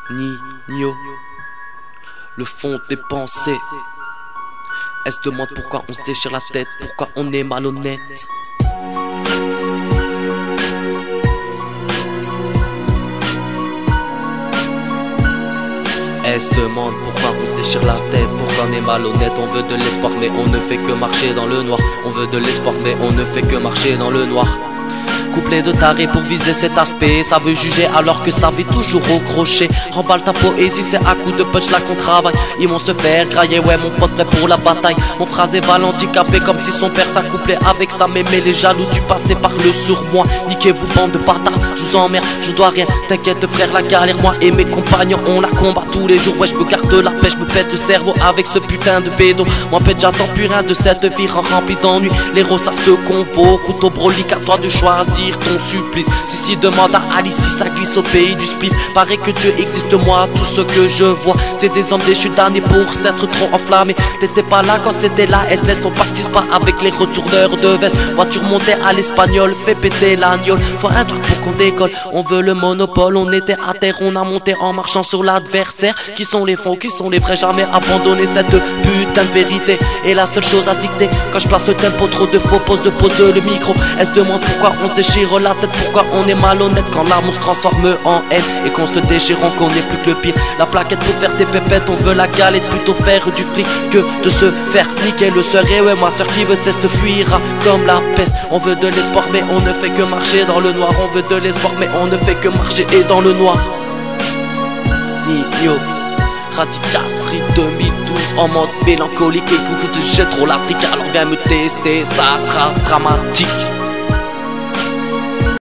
Nino, le fond des pensées. Elle se demande pourquoi on se déchire la tête, pourquoi on est malhonnête. Elle se demande pourquoi on se déchire la tête, pourquoi on est malhonnête. On veut de l'espoir mais on ne fait que marcher dans le noir. On veut de l'espoir mais on ne fait que marcher dans le noir. Couplet de taré pour viser cet aspect. Ça veut juger alors que ça vit toujours au crochet. Remballe ta poésie, c'est à coup de punch là qu'on travaille. Ils vont se faire grailler, ouais mon pote prêt pour la bataille. Mon phrasé va l'handicapé comme si son père s'accouplait avec sa mémé. Les jaloux du passé parlent sur moi. Niquez-vous bande de bâtards, je vous emmerde, je dois rien. T'inquiète frère, la galère, moi et mes compagnons on la combat tous les jours. Ouais je me garde la pêche, je me pète le cerveau avec ce putain de bédo. Moi pète j'attends plus rien de cette vie remplie d'ennui. Les héros savent ce qu'on vaut, couteau brolique à toi de choisir ton supplice. Si demande à Alice si ça glisse au pays du spliff. Paraît que Dieu existe, moi tout ce que je vois c'est des hommes déchus damnés pour s'être trop enflammés. T'étais pas là quand c'était la SLS. On participe pas avec les retourneurs de veste. Voiture montée à l'espagnol, fait péter l'agnole. Faut un truc pour qu'on décolle, on veut le monopole. On était à terre, on a monté en marchant sur l'adversaire. Qui sont les faux, qui sont les vrais, jamais abandonner cette putain de vérité. Et la seule chose à dicter, quand je place le tempo, trop de faux pose le micro. Elle se demande pourquoi on se déchire la tête, pourquoi on est malhonnête. Quand l'amour se transforme en haine et qu'on se déchire, on connaît plus que le pire. La plaquette pour faire des pépettes, on veut la galette, plutôt faire du fric que de se faire niquer le seul. Et ouais ma soeur qui veut test fuira comme la peste. On veut de l'espoir mais on ne fait que marcher dans le noir. On veut de l'espoir mais on ne fait que marcher et dans le noir. Nino, Radical Street 2012 en mode mélancolique. Et coucou, j'ai trop la trique, alors viens me tester, ça sera dramatique.